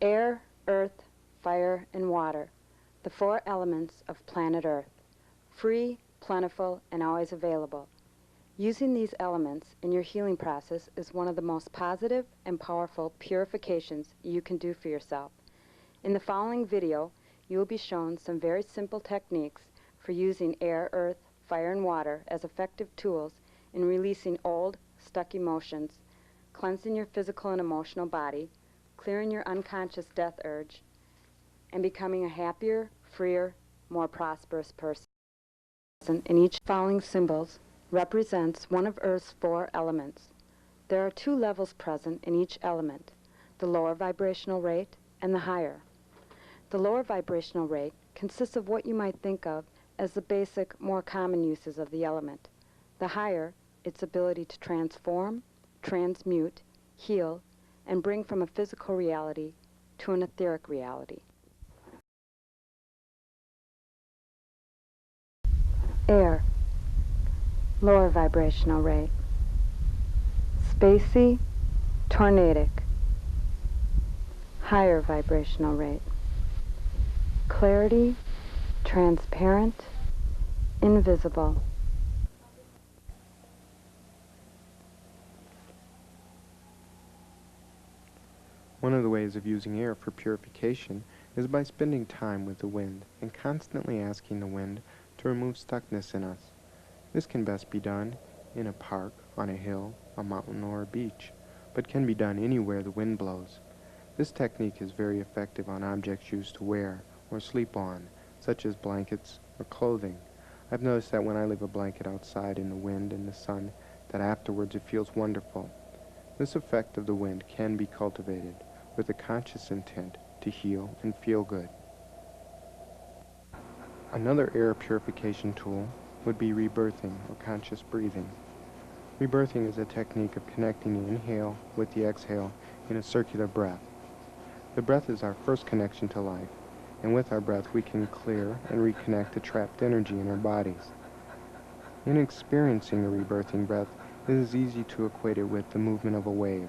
Air, earth, fire, and water, the four elements of planet Earth, free, plentiful, and always available. Using these elements in your healing process is one of the most positive and powerful purifications you can do for yourself. In the following video, you will be shown some very simple techniques for using air, earth, fire, and water as effective tools in releasing old, stuck emotions, cleansing your physical and emotional body, clearing your unconscious death urge, and becoming a happier, freer, more prosperous person. In each following symbols represents one of Earth's four elements. There are two levels present in each element, the lower vibrational rate and the higher. The lower vibrational rate consists of what you might think of as the basic, more common uses of the element. The higher, its ability to transform, transmute, heal, and bring from a physical reality to an etheric reality. Air, lower vibrational rate. Spacey, tornadic. Higher vibrational rate. Clarity, transparent, invisible. One of the ways of using air for purification is by spending time with the wind and constantly asking the wind to remove stuckness in us. This can best be done in a park, on a hill, a mountain, or a beach, but can be done anywhere the wind blows. This technique is very effective on objects used to wear or sleep on, such as blankets or clothing. I've noticed that when I leave a blanket outside in the wind and the sun, that afterwards it feels wonderful. This effect of the wind can be cultivated with a conscious intent to heal and feel good. Another air purification tool would be rebirthing or conscious breathing. Rebirthing is a technique of connecting the inhale with the exhale in a circular breath. The breath is our first connection to life, and with our breath we can clear and reconnect the trapped energy in our bodies. In experiencing a rebirthing breath, it is easy to equate it with the movement of a wave.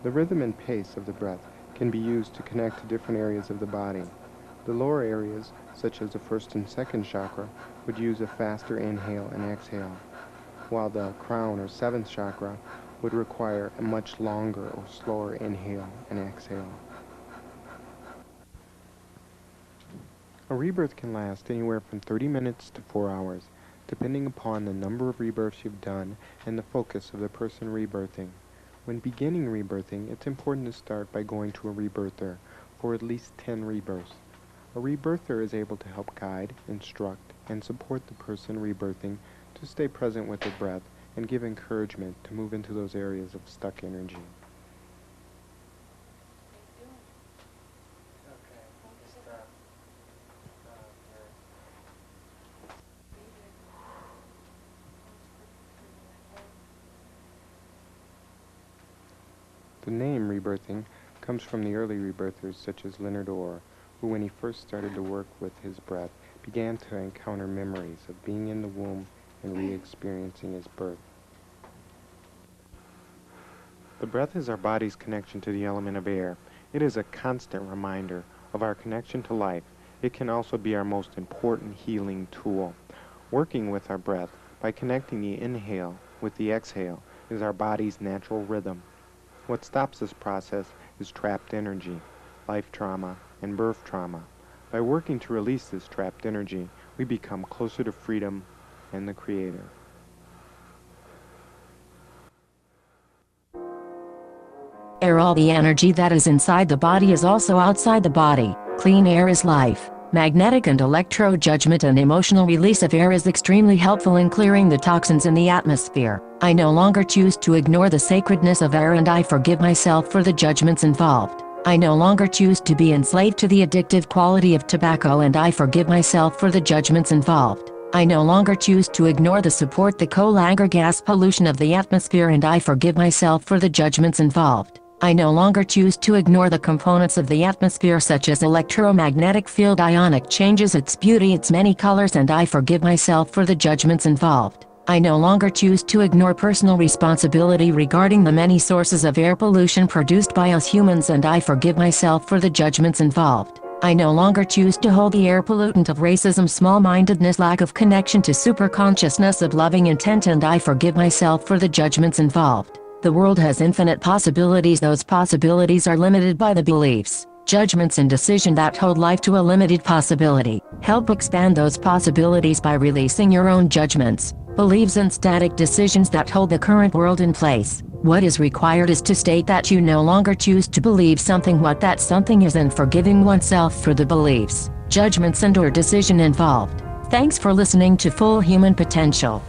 The rhythm and pace of the breath can be used to connect to different areas of the body. The lower areas, such as the first and second chakra, would use a faster inhale and exhale, while the crown or seventh chakra would require a much longer or slower inhale and exhale. A rebirth can last anywhere from 30 minutes to 4 hours, depending upon the number of rebirths you've done and the focus of the person rebirthing. When beginning rebirthing, it's important to start by going to a rebirther for at least 10 rebirths. A rebirther is able to help guide, instruct, and support the person rebirthing to stay present with their breath and give encouragement to move into those areas of stuck energy. The name rebirthing comes from the early rebirthers such as Leonard Orr, who when he first started to work with his breath began to encounter memories of being in the womb and re-experiencing his birth. The breath is our body's connection to the element of air. It is a constant reminder of our connection to life. It can also be our most important healing tool. Working with our breath by connecting the inhale with the exhale is our body's natural rhythm. What stops this process is trapped energy, life trauma, and birth trauma. By working to release this trapped energy, we become closer to freedom and the Creator. Air. All the energy that is inside the body is also outside the body. Clean air is life. Magnetic and electro judgment and emotional release of air is extremely helpful in clearing the toxins in the atmosphere. I no longer choose to ignore the sacredness of air, and I forgive myself for the judgments involved. I no longer choose to be enslaved to the addictive quality of tobacco, and I forgive myself for the judgments involved. I no longer choose to ignore the support the coal anger gas pollution of the atmosphere, and I forgive myself for the judgments involved. I no longer choose to ignore the components of the atmosphere such as electromagnetic field ionic changes, its beauty, its many colors, and I forgive myself for the judgments involved. I no longer choose to ignore personal responsibility regarding the many sources of air pollution produced by us humans, and I forgive myself for the judgments involved. I no longer choose to hold the air pollutant of racism, small-mindedness, lack of connection to superconsciousness of loving intent, and I forgive myself for the judgments involved. The world has infinite possibilities. Those possibilities are limited by the beliefs, judgments, and decision that hold life to a limited possibility. Help expand those possibilities by releasing your own judgments, beliefs, and static decisions that hold the current world in place. What is required is to state that you no longer choose to believe something, what that something is, and forgiving oneself for the beliefs, judgments, and/or decision involved. Thanks for listening to Full Human Potential.